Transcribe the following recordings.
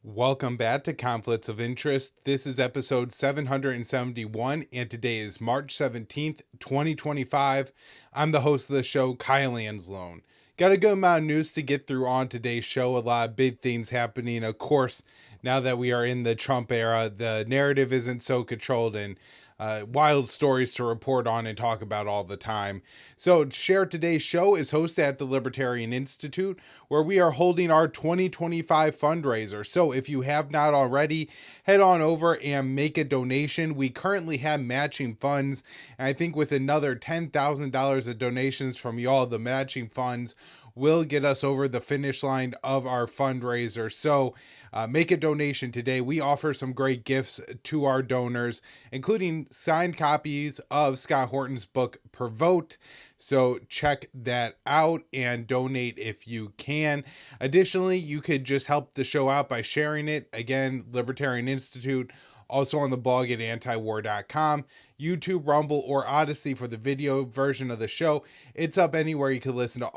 Welcome back to Conflicts of Interest. This is episode 771, and today is March 17th, 2025. I'm the host of the show, Kyle Anzalone. Got a good amount of news to get through on today's show. A lot of big things happening. Of course, now that we are in the Trump era, the narrative isn't so controlled and wild stories to report on and talk about all the time. So, share today's show is hosted at the Libertarian Institute, where we are holding our 2025 fundraiser. So, if you have not already, head on over and make a donation. We currently have matching funds, and I think with another $10,000 of donations from y'all, the matching funds will get us over the finish line of our fundraiser. So make a donation today. We offer some great gifts to our donors, including signed copies of Scott Horton's book, Per Vote. So check that out and donate if you can. Additionally, you could just help the show out by sharing it. Again, Libertarian Institute, also on the blog at antiwar.com, YouTube, Rumble, or Odysee for the video version of the show. It's up anywhere you can listen to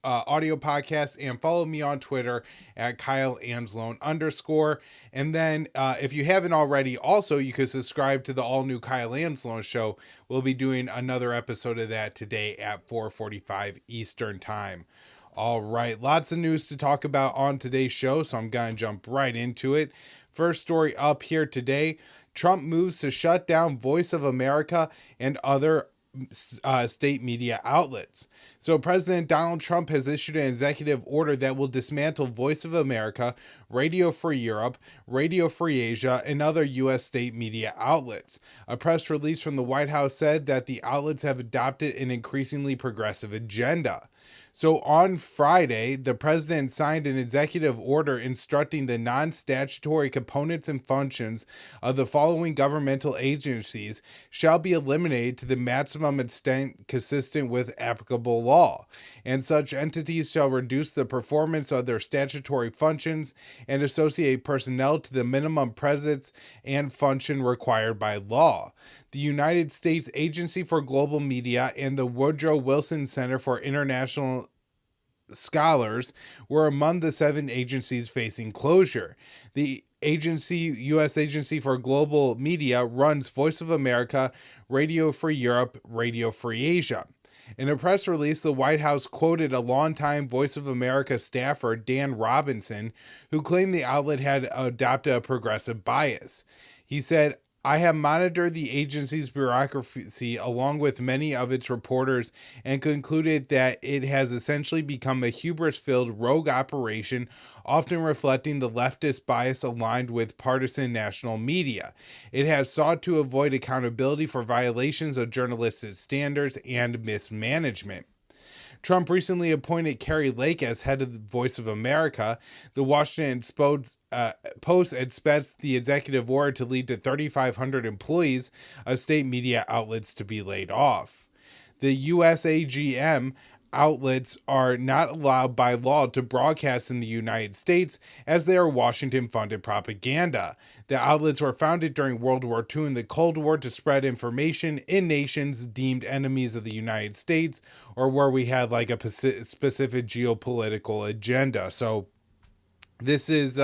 audio podcasts, and follow me on Twitter at Kyle Anzalone _. And then if you haven't already, also you can subscribe to the all new Kyle Anzalone show. We'll be doing another episode of that today at 4:45 Eastern time. All right, lots of news to talk about on today's show, so I'm going to jump right into it. First story up here today: Trump moves to shut down Voice of America and other state media outlets. So President Donald Trump has issued an executive order that will dismantle Voice of America, Radio Free Europe, Radio Free Asia, and other U.S. state media outlets. A press release from the White House said that the outlets have adopted an increasingly progressive agenda. So on Friday, the president signed an executive order instructing the non-statutory components and functions of the following governmental agencies shall be eliminated to the maximum extent consistent with applicable law, and such entities shall reduce the performance of their statutory functions and associate personnel to the minimum presence and function required by law. The United States Agency for Global Media and the Woodrow Wilson Center for International Scholars were among the 7 agencies facing closure. The U.S. Agency for Global Media runs Voice of America, Radio Free Europe, Radio Free Asia. In a press release, the White House quoted a longtime Voice of America staffer, Dan Robinson, who claimed the outlet had adopted a progressive bias. He said, "I have monitored the agency's bureaucracy along with many of its reporters and concluded that it has essentially become a hubris-filled rogue operation, often reflecting the leftist bias aligned with partisan national media. It has sought to avoid accountability for violations of journalistic standards and mismanagement." Trump recently appointed Carrie Lake as head of the Voice of America. The Washington Post expects the executive order to lead to 3,500 employees of state media outlets to be laid off. The USAGM outlets are not allowed by law to broadcast in the United States as they are Washington-funded propaganda. The outlets were founded during World War II and the Cold War to spread information in nations deemed enemies of the United States, or where we had like a specific geopolitical agenda. So this is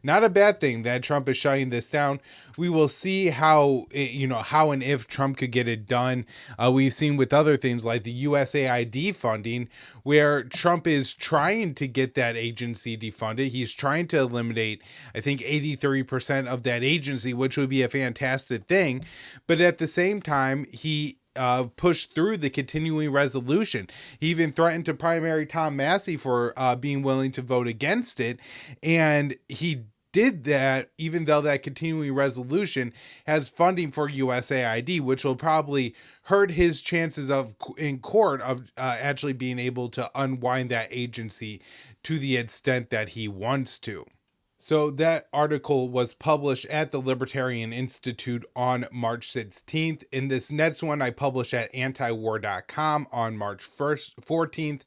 not a bad thing that Trump is shutting this down. We will see how and if Trump could get it done. We've seen with other things like the USAID funding, where Trump is trying to get that agency defunded. He's trying to eliminate, I think, 83% of that agency, which would be a fantastic thing. But at the same time, he pushed through the continuing resolution. He even threatened to primary Tom Massey for being willing to vote against it. And he did that even though that continuing resolution has funding for USAID, which will probably hurt his chances of in court of actually being able to unwind that agency to the extent that he wants to. So that article was published at the Libertarian Institute on March 16th. In this next one, I published at antiwar.com on March 14th.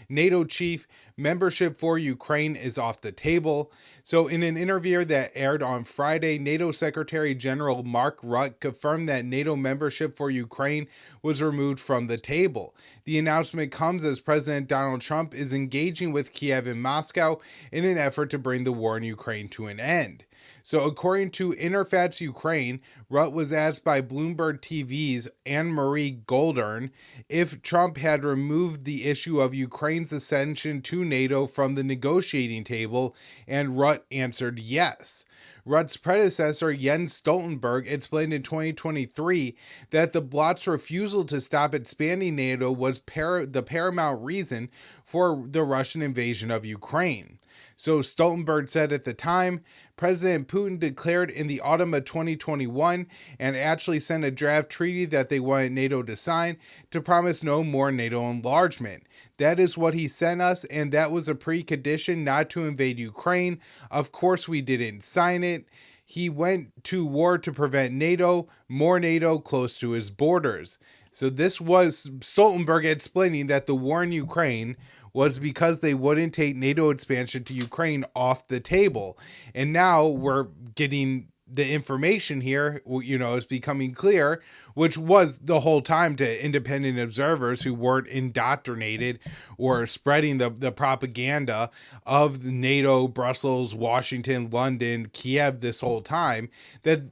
NATO chief membership for Ukraine is off the table. So in an interview that aired on Friday, NATO Secretary General Mark Rutte confirmed that NATO membership for Ukraine was removed from the table. The announcement comes as President Donald Trump is engaging with Kiev and Moscow in an effort to bring the war in Ukraine to an end. So according to Interfax Ukraine, Rutte was asked by Bloomberg TV's Anne-Marie Goldern if Trump had removed the issue of Ukraine's ascension to NATO from the negotiating table, and Rutte answered yes. Rutte's predecessor, Jens Stoltenberg, explained in 2023 that the bloc's refusal to stop expanding NATO was the paramount reason for the Russian invasion of Ukraine. So Stoltenberg said at the time, President Putin declared in the autumn of 2021 and actually sent a draft treaty that they wanted NATO to sign to promise no more NATO enlargement. That is what he sent us, and that was a precondition not to invade Ukraine. Of course, we didn't sign it. He went to war to prevent NATO, more NATO close to his borders. So this was Stoltenberg explaining that the war in Ukraine was because they wouldn't take NATO expansion to Ukraine off the table. And now we're getting the information here, is becoming clear, which was the whole time to independent observers who weren't indoctrinated or spreading the propaganda of NATO, Brussels, Washington, London, Kiev this whole time, that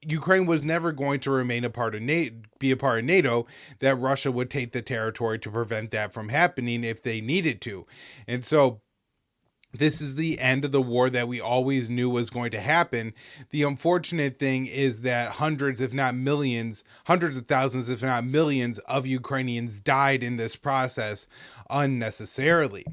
Ukraine was never going to remain a part of NATO, that Russia would take the territory to prevent that from happening if they needed to. And so this is the end of the war that we always knew was going to happen. The unfortunate thing is that hundreds of thousands, if not millions of Ukrainians died in this process unnecessarily.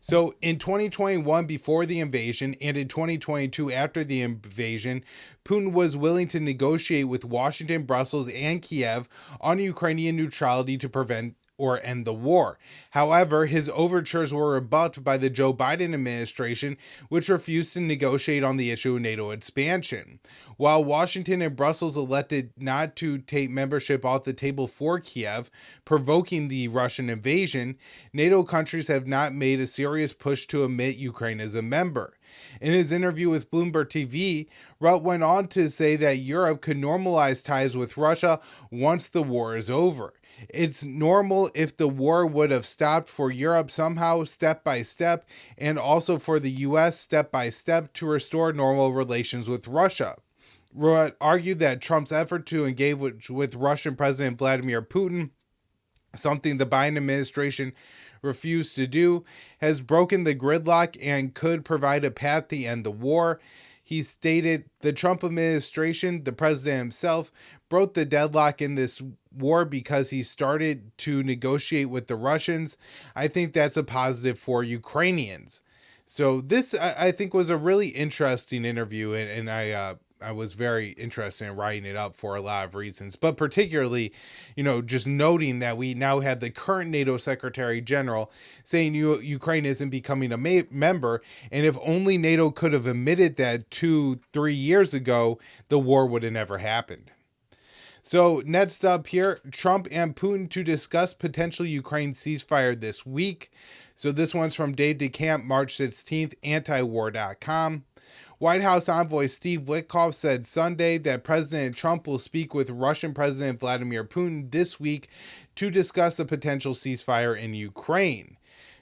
So in 2021, before the invasion, and in 2022, after the invasion, Putin was willing to negotiate with Washington, Brussels, and Kiev on Ukrainian neutrality to prevent or end the war. However, his overtures were rebuffed by the Joe Biden administration, which refused to negotiate on the issue of NATO expansion. While Washington and Brussels elected not to take membership off the table for Kiev, provoking the Russian invasion, NATO countries have not made a serious push to admit Ukraine as a member. In his interview with Bloomberg TV, Rutte went on to say that Europe could normalize ties with Russia once the war is over. It's normal if the war would have stopped for Europe somehow, step by step, and also for the US step by step to restore normal relations with Russia. Rutte argued that Trump's effort to engage with Russian President Vladimir Putin, something the Biden administration refused to do, has broken the gridlock and could provide a path to end the war. He stated the Trump administration, the president himself, broke the deadlock in this war because he started to negotiate with the Russians. I think that's a positive for Ukrainians. So this, I think, was a really interesting interview, and I was very interested in writing it up for a lot of reasons, but particularly, just noting that we now have the current NATO Secretary General saying Ukraine isn't becoming a member, and if only NATO could have admitted that 2-3 years ago, the war would have never happened. So next up here, Trump and Putin to discuss potential Ukraine ceasefire this week. So this one's from Dave DeCamp, March 16th, antiwar.com. White House envoy Steve Witkoff said Sunday that President Trump will speak with Russian President Vladimir Putin this week to discuss a potential ceasefire in Ukraine.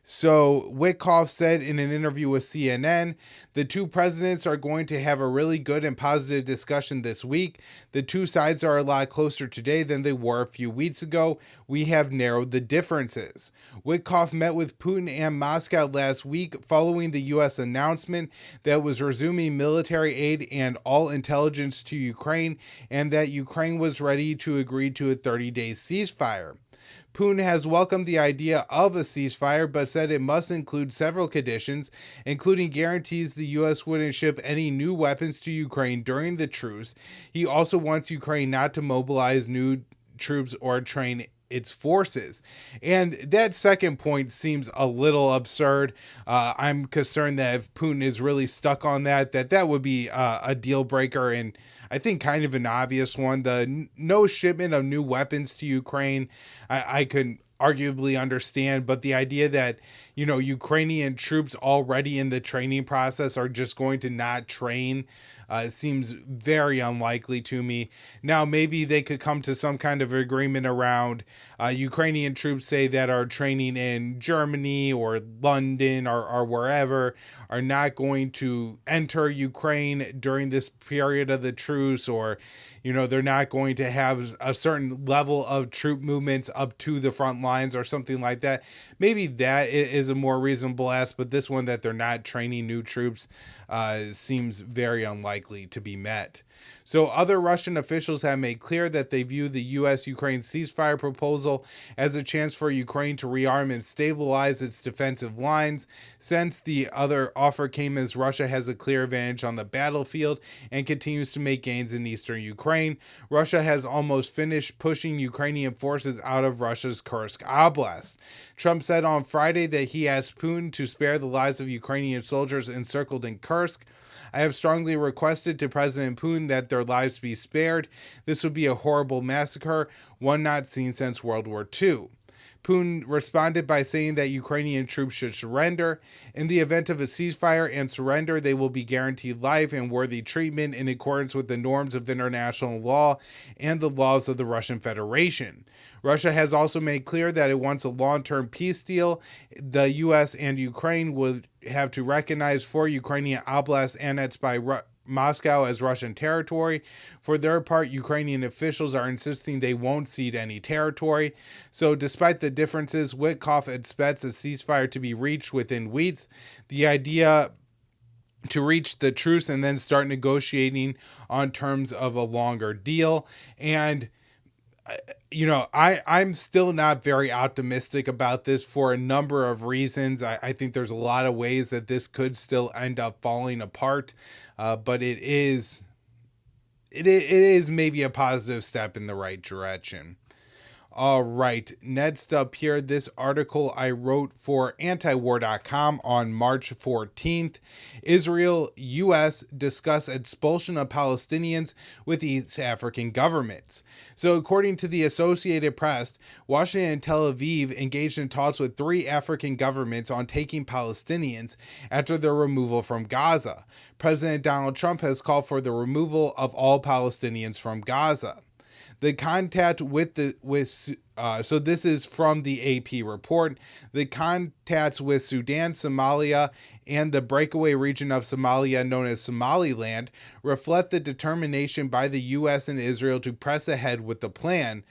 So Witkoff said in an interview with CNN, the two presidents are going to have a really good and positive discussion this week. The two sides are a lot closer today than they were a few weeks ago. We have narrowed the differences. Witkoff met with Putin and Moscow last week following the U.S. announcement that it was resuming military aid and all intelligence to Ukraine, and that Ukraine was ready to agree to a 30-day ceasefire. Putin has welcomed the idea of a ceasefire, but said it must include several conditions, including guarantees the U.S. wouldn't ship any new weapons to Ukraine during the truce. He also wants Ukraine not to mobilize new troops or train its forces. And that second point seems a little absurd. I'm concerned that if Putin is really stuck on that would be a deal breaker, and I think kind of an obvious one. The no shipment of new weapons to Ukraine, I can arguably understand, but the idea that, Ukrainian troops already in the training process are just going to not train seems very unlikely to me. Now, maybe they could come to some kind of agreement around Ukrainian troops, say, that are training in Germany or London or wherever, are not going to enter Ukraine during this period of the truce, or, they're not going to have a certain level of troop movements up to the front lines or something like that. Maybe that is a more reasonable ask, but this one that they're not training new troops seems very unlikely to be met. So other Russian officials have made clear that they view the U.S.-Ukraine ceasefire proposal as a chance for Ukraine to rearm and stabilize its defensive lines, since the other offer came as Russia has a clear advantage on the battlefield and continues to make gains in eastern Ukraine. Russia has almost finished pushing Ukrainian forces out of Russia's Kursk Oblast. Trump said on Friday that he asked Putin to spare the lives of Ukrainian soldiers encircled in Kursk. I have strongly requested to President Putin that their lives be spared. This would be a horrible massacre, one not seen since World War II. Putin responded by saying that Ukrainian troops should surrender. In the event of a ceasefire and surrender, they will be guaranteed life and worthy treatment in accordance with the norms of international law and the laws of the Russian Federation. Russia has also made clear that it wants a long-term peace deal. The U.S. and Ukraine would have to recognize 4 Ukrainian oblasts annexed by Moscow as Russian territory. For their part, Ukrainian officials are insisting they won't cede any territory. So despite the differences, Witkoff expects a ceasefire to be reached within weeks. The idea to reach the truce and then start negotiating on terms of a longer deal. And I'm still not very optimistic about this for a number of reasons. I think there's a lot of ways that this could still end up falling apart, but it is maybe a positive step in the right direction. All right, next up here, this article I wrote for antiwar.com on March 14th. Israel, U.S. discuss expulsion of Palestinians with East African governments. So according to the Associated Press, Washington and Tel Aviv engaged in talks with 3 African governments on taking Palestinians after their removal from Gaza. President Donald Trump has called for the removal of all Palestinians from Gaza. The contact so this is from the AP report. The contacts with Sudan, Somalia, and the breakaway region of Somalia known as Somaliland reflect the determination by the U.S. and Israel to press ahead with the plan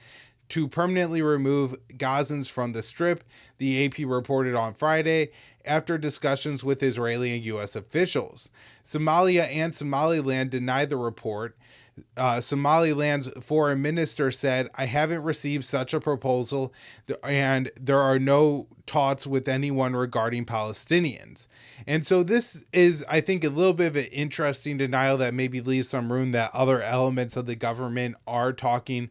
to permanently remove Gazans from the Strip, the AP reported on Friday, after discussions with Israeli and U.S. officials. Somalia and Somaliland denied the report. Somaliland's foreign minister said, I haven't received such a proposal, and there are no talks with anyone regarding Palestinians. And so this is, I think, a little bit of an interesting denial that maybe leaves some room that other elements of the government are talking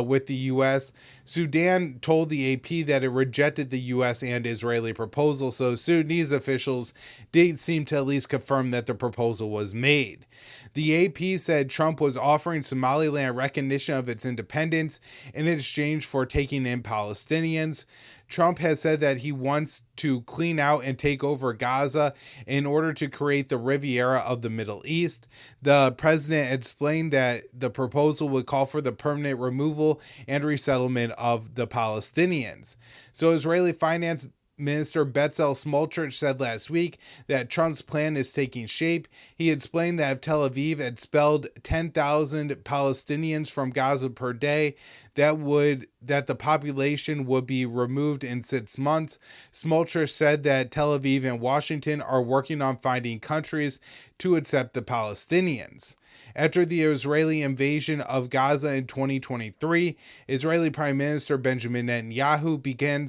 with the U.S. Sudan told the AP that it rejected the U.S. and Israeli proposal, so Sudanese officials did seem to at least confirm that the proposal was made. The AP said Trump was offering Somaliland recognition of its independence in exchange for taking in Palestinians. Trump has said that he wants to clean out and take over Gaza in order to create the Riviera of the Middle East. The president explained that the proposal would call for the permanent removal and resettlement of the Palestinians. So Israeli Finance Minister Bezalel Smotrich said last week that Trump's plan is taking shape. He explained that if Tel Aviv expelled 10,000 Palestinians from Gaza per day, that the population would be removed in 6 months. Smotrich said that Tel Aviv and Washington are working on finding countries to accept the Palestinians. After the Israeli invasion of Gaza in 2023, Israeli Prime Minister Benjamin Netanyahu began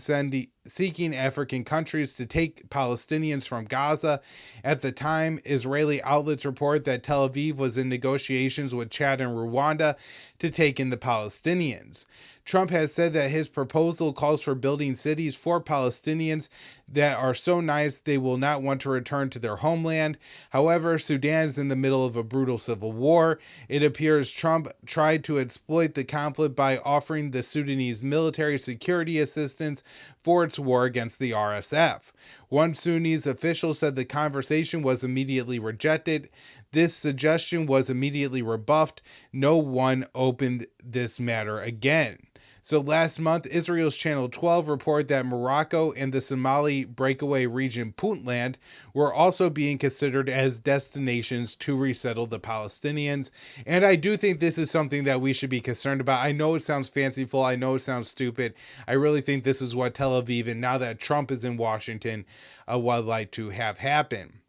seeking African countries to take Palestinians from Gaza. At the time, Israeli outlets report that Tel Aviv was in negotiations with Chad and Rwanda to take in the Palestinians. Trump has said that his proposal calls for building cities for Palestinians that are so nice they will not want to return to their homeland. However, However, Sudan is in the middle of a brutal civil war. It appears Trump tried to exploit the conflict by offering the Sudanese military security assistance for its war against the RSF. One Sudanese official said the conversation was immediately rejected. This suggestion was immediately rebuffed. No one opened this matter again. So last month, Israel's Channel 12 reported that Morocco and the Somali breakaway region Puntland were also being considered as destinations to resettle the Palestinians. And I do think this is something that we should be concerned about. I know it sounds fanciful. I know it sounds stupid. I really think this is what Tel Aviv, and now that Trump is in Washington, would like to have happen.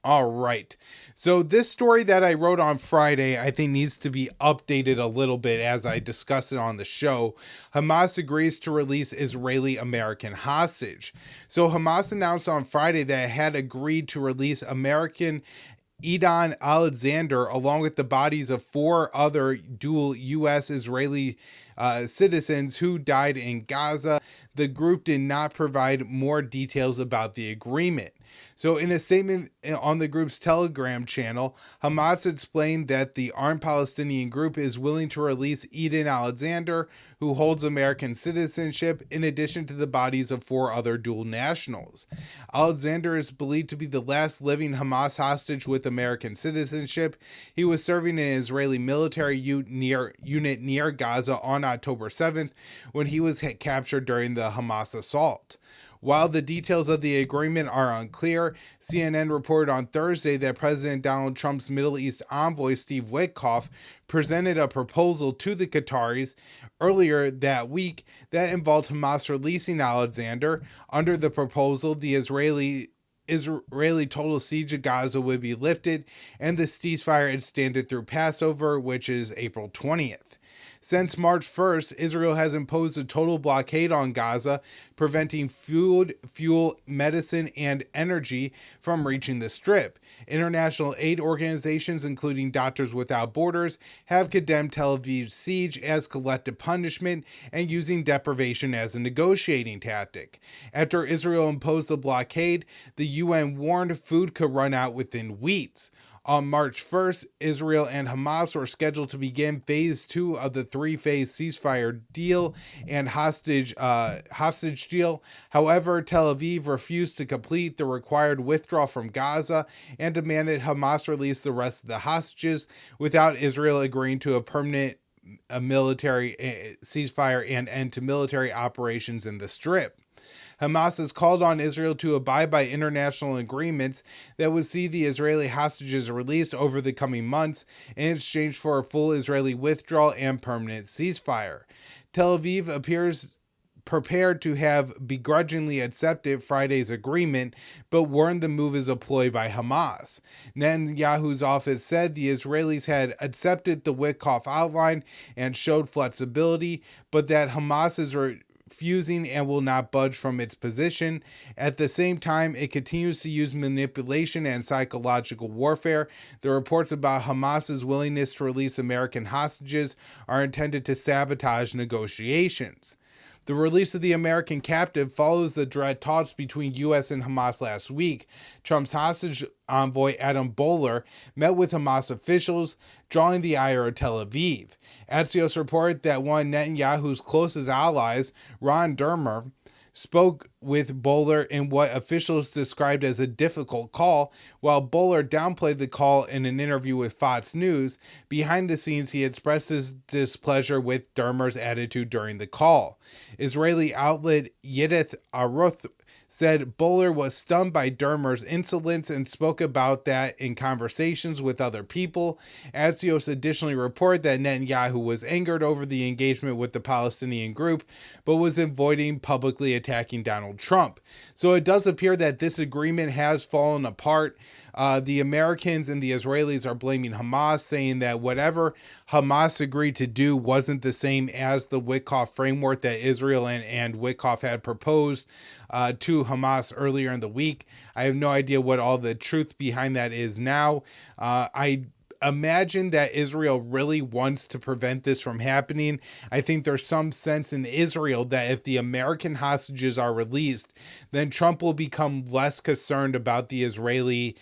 All right. So this story that I wrote on Friday, I think needs to be updated a little bit as I discussed it on the show. Hamas agrees to release Israeli American hostage. So Hamas announced on Friday that it had agreed to release American Idan Alexander along with the bodies of 4 other dual U.S.-Israeli citizens who died in Gaza. The group did not provide more details about the agreement. So in a statement on the group's Telegram channel, Hamas explained that the armed Palestinian group is willing to release Eden Alexander, who holds American citizenship, in addition to the bodies of 4 other dual nationals. Alexander is believed to be the last living Hamas hostage with American citizenship. He was serving in an Israeli military unit near Gaza on October 7th when he was captured during the Hamas assault. While the details of the agreement are unclear, CNN reported on Thursday that President Donald Trump's Middle East envoy Steve Witkoff presented a proposal to the Qataris earlier that week that involved Hamas releasing Alexander. Under the proposal, the Israeli total siege of Gaza would be lifted, and the ceasefire extended through Passover, which is April 20th. Since March 1st, Israel has imposed a total blockade on Gaza, preventing food, fuel, medicine, and energy from reaching the Strip. International aid organizations, including Doctors Without Borders, have condemned Tel Aviv's siege as collective punishment and using deprivation as a negotiating tactic. After Israel imposed the blockade, the UN warned food could run out within weeks. On March 1st, Israel and Hamas were scheduled to begin phase 2 of the 3-phase ceasefire deal and hostage deal. However, Tel Aviv refused to complete the required withdrawal from Gaza and demanded Hamas release the rest of the hostages without Israel agreeing to a permanent military ceasefire and end to military operations in the Strip. Hamas has called on Israel to abide by international agreements that would see the Israeli hostages released over the coming months in exchange for a full Israeli withdrawal and permanent ceasefire. Tel Aviv appears prepared to have begrudgingly accepted Friday's agreement, but warned the move is a ploy by Hamas. Netanyahu's office said the Israelis had accepted the Witkoff outline and showed flexibility, but that Hamas is refusing and will not budge from its position. At the same time, it continues to use manipulation and psychological warfare. The reports about Hamas's willingness to release American hostages are intended to sabotage negotiations. The release of the American captive follows the direct talks between U.S. and Hamas last week. Trump's hostage envoy Adam Boehler met with Hamas officials, drawing the ire of Tel Aviv. Axios reported that one of Netanyahu's closest allies, Ron Dermer, spoke with Boehler in what officials described as a difficult call. While Boehler downplayed the call in an interview with Fox News, behind the scenes he expressed his displeasure with Dermer's attitude during the call. Israeli outlet Yedioth Aroth said Boehler was stunned by Dermer's insolence and spoke about that in conversations with other people. Axios additionally reported that Netanyahu was angered over the engagement with the Palestinian group, but was avoiding publicly attacking Donald Trump. So it does appear that this agreement has fallen apart. The Americans and the Israelis are blaming Hamas, saying that whatever Hamas agreed to do wasn't the same as the Witkoff framework that Israel and Witkoff had proposed to Hamas earlier in the week. I have no idea what all the truth behind that is now. I imagine that Israel really wants to prevent this from happening. I think there's some sense in Israel that if the American hostages are released, then Trump will become less concerned about the Israeli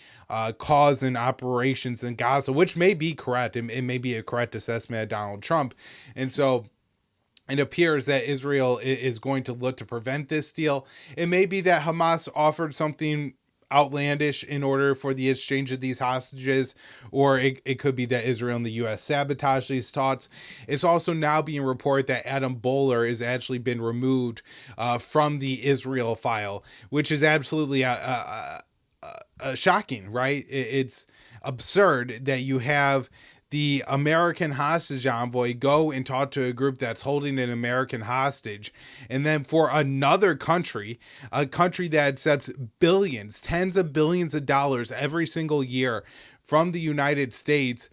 cause and operations in Gaza, which may be correct. It may be a correct assessment of Donald Trump. And so it appears that Israel is going to look to prevent this deal. It may be that Hamas offered something outlandish in order for the exchange of these hostages, or it could be that Israel and the U.S. sabotage these talks. It's also now being reported that Adam Bowler has actually been removed from the Israel file, which is absolutely shocking, right? It's absurd that you have the American hostage envoy go and talk to a group that's holding an American hostage. And then for another country, a country that accepts billions, tens of billions of dollars every single year from the United States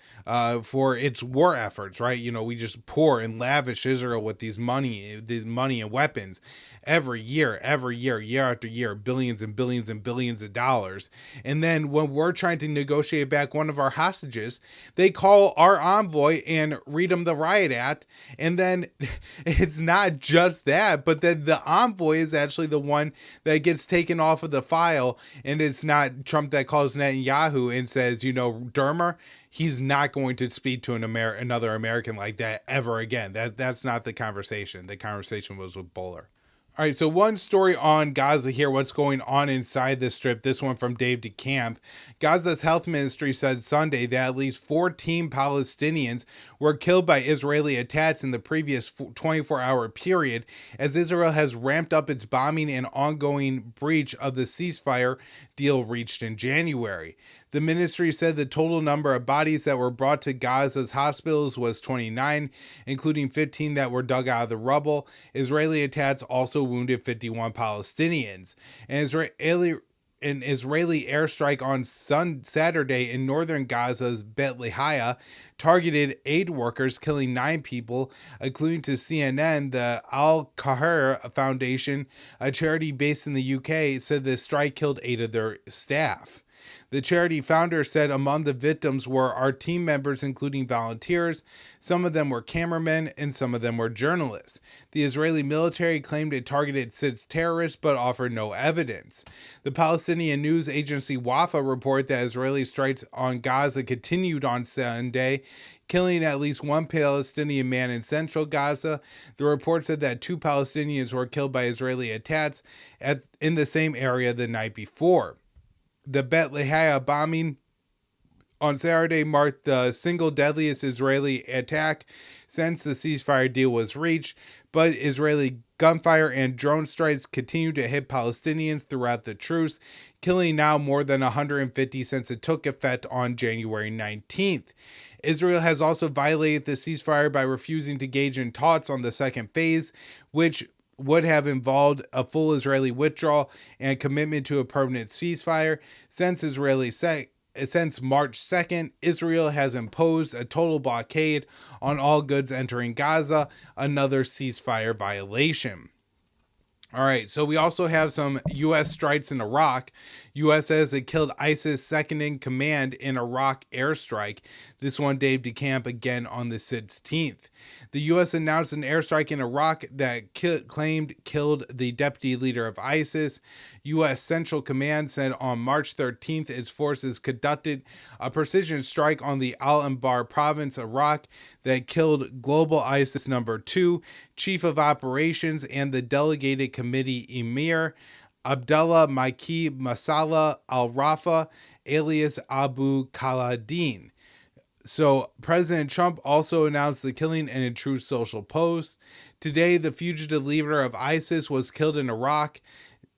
for its war efforts, right? You know, we just pour and lavish Israel with these money and weapons every year, year after year, billions and billions and billions of dollars. And then when we're trying to negotiate back one of our hostages, they call our envoy and read him the riot act. And then it's not just that, but then the envoy is actually the one that gets taken off of the file. And it's not Trump that calls Netanyahu and says, you know, Dermer, he's not going to speak to another American like that ever again. That's not the conversation. The conversation was with Bowler. All right, so one story on Gaza here, what's going on inside the strip, this one from Dave DeCamp. Gaza's health ministry said Sunday that at least 14 Palestinians were killed by Israeli attacks in the previous 24-hour period, as Israel has ramped up its bombing and ongoing breach of the ceasefire deal reached in January. The ministry said the total number of bodies that were brought to Gaza's hospitals was 29, including 15 that were dug out of the rubble. Israeli attacks also wounded 51 Palestinians. An Israeli airstrike on Saturday in northern Gaza's Bet Lahia targeted aid workers, killing 9 people, according to CNN. The Al-Kahir Foundation, a charity based in the UK, said the strike killed 8 of their staff. The charity founder said among the victims were our team members, including volunteers. Some of them were cameramen and some of them were journalists. The Israeli military claimed it targeted 6 terrorists but offered no evidence. The Palestinian news agency Wafa reported that Israeli strikes on Gaza continued on Sunday, killing at least 1 Palestinian man in central Gaza. The report said that 2 Palestinians were killed by Israeli attacks in the same area the night before. The Bet Lahia bombing on Saturday marked the single deadliest Israeli attack since the ceasefire deal was reached, but Israeli gunfire and drone strikes continue to hit Palestinians throughout the truce, killing now more than 150 since it took effect on January 19th. Israel has also violated the ceasefire by refusing to engage in talks on the second phase, which would have involved a full Israeli withdrawal and commitment to a permanent ceasefire. Since March 2nd, Israel has imposed a total blockade on all goods entering Gaza, another ceasefire violation. All right, so we also have some U.S. strikes in Iraq. U.S. says it killed ISIS second in command in Iraq airstrike. This one, Dave DeCamp, again on the 16th. The U.S. announced an airstrike in Iraq that claimed killed the deputy leader of ISIS. U.S. Central Command said on March 13th its forces conducted a precision strike on the Al-Anbar province, Iraq, that killed global ISIS number 2, chief of operations, and the delegated committee emir, Abdullah Maiki Masala al-Rafa, alias Abu Khaladin. So President Trump also announced the killing in a Truth Social post. Today, the fugitive leader of ISIS was killed in Iraq.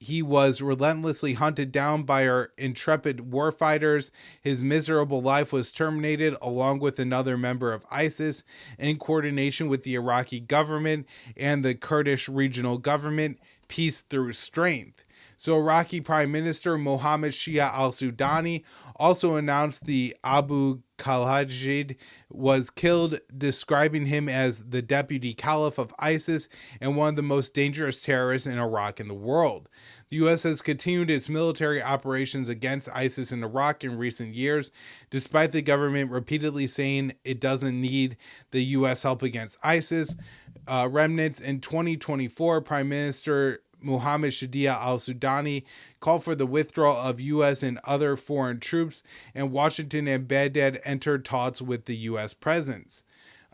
He was relentlessly hunted down by our intrepid warfighters. His miserable life was terminated along with another member of ISIS in coordination with the Iraqi government and the Kurdish regional government. Peace through strength. So Iraqi Prime Minister Mohammed Shia al-Sudani also announced the Abu Khalid was killed, describing him as the deputy caliph of ISIS and one of the most dangerous terrorists in Iraq and the world. The U.S. has continued its military operations against ISIS in Iraq in recent years, despite the government repeatedly saying it doesn't need the U.S. help against ISIS remnants. In 2024, Prime Minister Mohammed Shia al-Sudani called for the withdrawal of U.S. and other foreign troops, and Washington and Baghdad entered talks with the U.S. presence.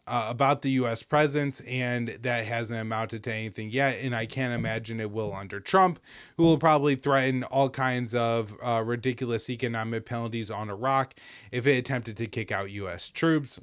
About the U.S. presence, and that hasn't amounted to anything yet, and I can't imagine it will under Trump, who will probably threaten all kinds of ridiculous economic penalties on Iraq if it attempted to kick out U.S. troops.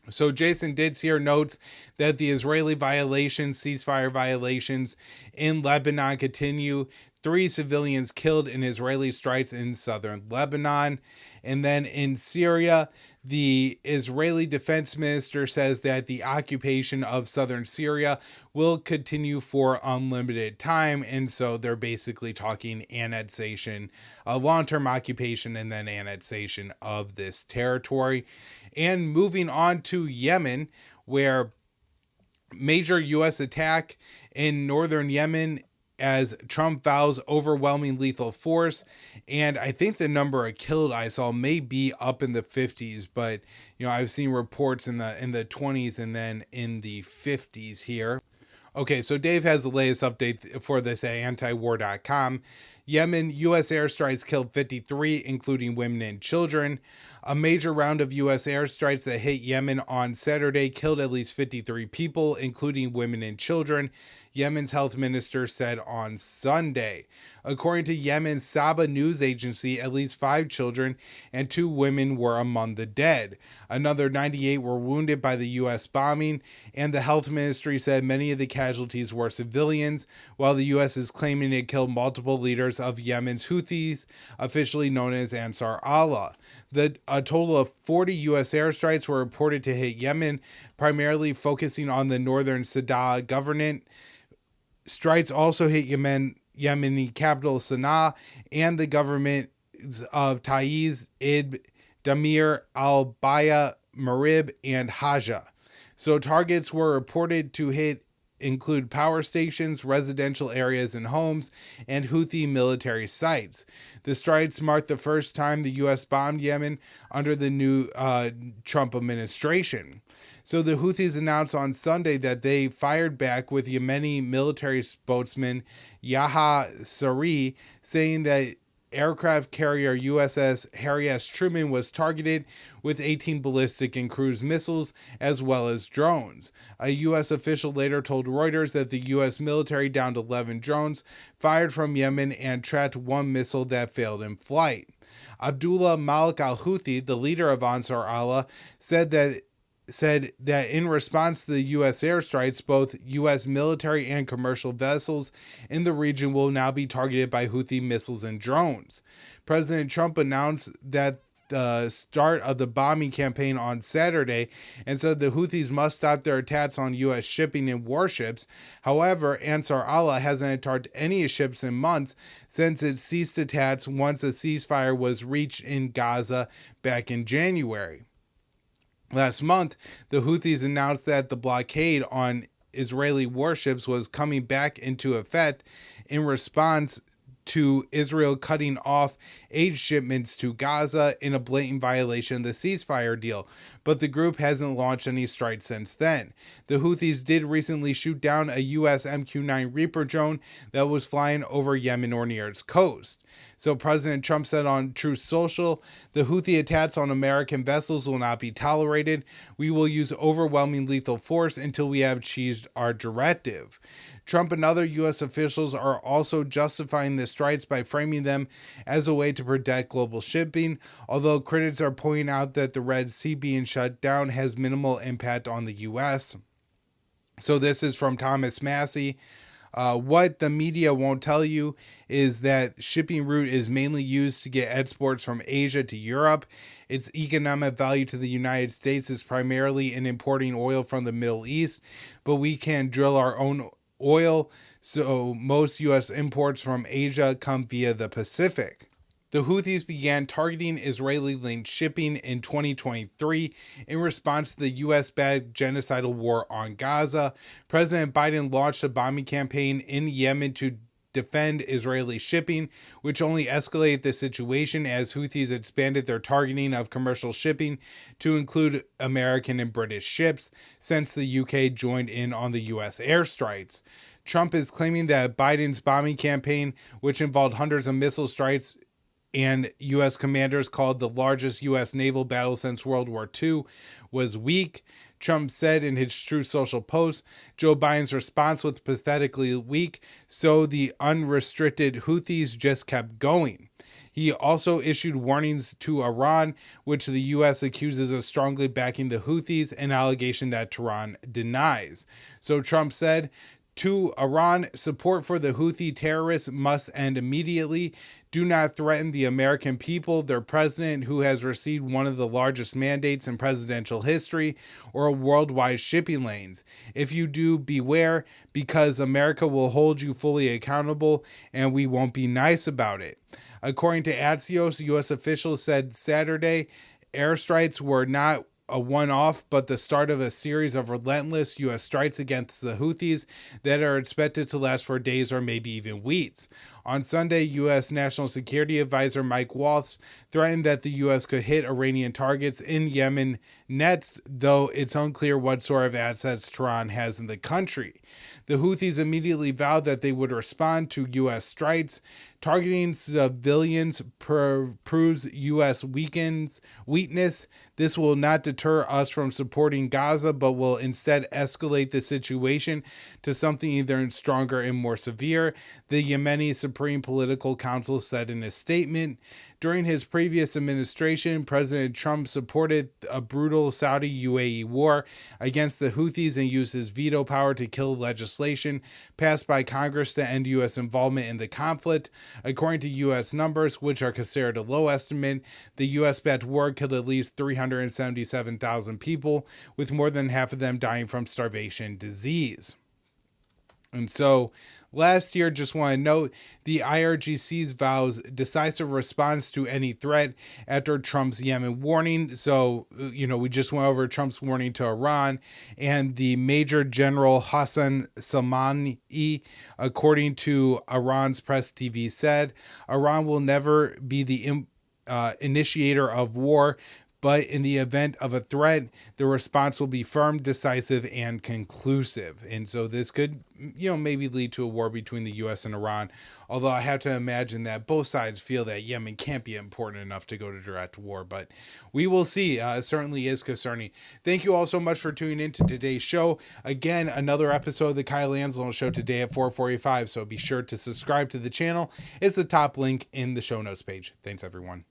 So Jason Ditz here notes that the Israeli ceasefire violations in Lebanon continue. 3 civilians killed in Israeli strikes in southern Lebanon. And then in Syria, the Israeli defense minister says that the occupation of southern Syria will continue for unlimited time. And so they're basically talking annexation, a long-term occupation, and then annexation of this territory. And moving on to Yemen, where major U.S. attack in northern Yemen as Trump vows overwhelming lethal force. And I think the number of killed I saw may be up in the 50s, but I've seen reports in the 20s and then in the 50s here. Okay, so Dave has the latest update for this at antiwar.com. Yemen, U.S. airstrikes killed 53, including women and children. A major round of U.S. airstrikes that hit Yemen on Saturday killed at least 53 people, including women and children, Yemen's health minister said on Sunday. According to Yemen's Saba news agency, at least 5 children and 2 women were among the dead. Another 98 were wounded by the U.S. bombing, and the health ministry said many of the casualties were civilians, while the U.S. is claiming it killed multiple leaders of Yemen's Houthis, officially known as Ansar Allah. A total of 40 U.S. airstrikes were reported to hit Yemen, primarily focusing on the northern Sadr governorate. Strikes also hit Yemeni capital Sana'a and the government of Taiz, Id, Damir, Al-Baya, Marib, and Haja. So targets were reported to include power stations, residential areas and homes, and Houthi military sites. The strikes marked the first time the U.S. bombed Yemen under the new Trump administration. So the Houthis announced on Sunday that they fired back, with Yemeni military spokesman Yahya Saree saying that aircraft carrier USS Harry S. Truman was targeted with 18 ballistic and cruise missiles as well as drones. A U.S. official later told Reuters that the U.S. military downed 11 drones fired from Yemen and tracked 1 missile that failed in flight. Abdullah Malik al-Houthi, the leader of Ansar Allah, said that in response to the U.S. airstrikes, both U.S. military and commercial vessels in the region will now be targeted by Houthi missiles and drones. President Trump announced that the start of the bombing campaign on Saturday and said the Houthis must stop their attacks on U.S. shipping and warships. However, Ansar Allah hasn't attacked any ships in months since it ceased attacks once a ceasefire was reached in Gaza back in January. Last month, the Houthis announced that the blockade on Israeli warships was coming back into effect in response to Israel cutting off aid shipments to Gaza in a blatant violation of the ceasefire deal, but the group hasn't launched any strikes since then. The Houthis did recently shoot down a U.S. MQ-9 Reaper drone that was flying over Yemen or near its coast. So President Trump said on Truth Social, the Houthi attacks on American vessels will not be tolerated. We will use overwhelming lethal force until we have achieved our directive. Trump and other U.S. officials are also justifying the strikes by framing them as a way to protect global shipping, although critics are pointing out that the Red Sea being shut down has minimal impact on the U.S. So this is from Thomas Massey. What the media won't tell you is that shipping route is mainly used to get exports from Asia to Europe. Its economic value to the United States is primarily in importing oil from the Middle East, but we can drill our own oil, so most U.S. imports from Asia come via the Pacific. The Houthis began targeting Israeli-linked shipping in 2023 in response to the U.S.-backed genocidal war on Gaza. President Biden launched a bombing campaign in Yemen to defend Israeli shipping, which only escalated the situation as Houthis expanded their targeting of commercial shipping to include American and British ships since the UK joined in on the US airstrikes. Trump is claiming that Biden's bombing campaign, which involved hundreds of missile strikes and U.S. commanders called the largest U.S. naval battle since World War II, was weak. Trump said in his Truth Social post, Joe Biden's response was pathetically weak, so the unrestricted Houthis just kept going. He also issued warnings to Iran, which the U.S. accuses of strongly backing the Houthis, an allegation that Tehran denies. So Trump said, to Iran, support for the Houthi terrorists must end immediately. Do not threaten the American people, their president, who has received one of the largest mandates in presidential history, or worldwide shipping lanes. If you do, beware, because America will hold you fully accountable, and we won't be nice about it. According to Axios, U.S. officials said Saturday airstrikes were not a one-off, but the start of a series of relentless U.S. strikes against the Houthis that are expected to last for days or maybe even weeks. On Sunday, U.S. National Security Advisor Mike Waltz threatened that the U.S. could hit Iranian targets in Yemen next, though it's unclear what sort of assets Tehran has in the country. The Houthis immediately vowed that they would respond to U.S. strikes. Targeting civilians proves U.S. weakness. This will not deter us from supporting Gaza, but will instead escalate the situation to something even stronger and more severe, the Yemeni Supreme Political Council said in a statement. During his previous administration, President Trump supported a brutal Saudi-UAE war against the Houthis and used his veto power to kill legislation passed by Congress to end U.S. involvement in the conflict. According to U.S. numbers, which are considered a low estimate, the U.S.-backed war killed at least 377,000 people, with more than half of them dying from starvation and disease. And so last year, just want to note, the IRGC's vows decisive response to any threat after Trump's Yemen warning. So, we just went over Trump's warning to Iran, and the Major General Hassan Salmani, according to Iran's press TV, said, Iran will never be the initiator of war, but in the event of a threat, the response will be firm, decisive, and conclusive. And so this could, maybe lead to a war between the U.S. and Iran. Although I have to imagine that both sides feel that Yemen can't be important enough to go to direct war. But we will see. It certainly is concerning. Thank you all so much for tuning in to today's show. Again, another episode of the Kyle Anzalone Show today at 4:45. So be sure to subscribe to the channel. It's the top link in the show notes page. Thanks, everyone.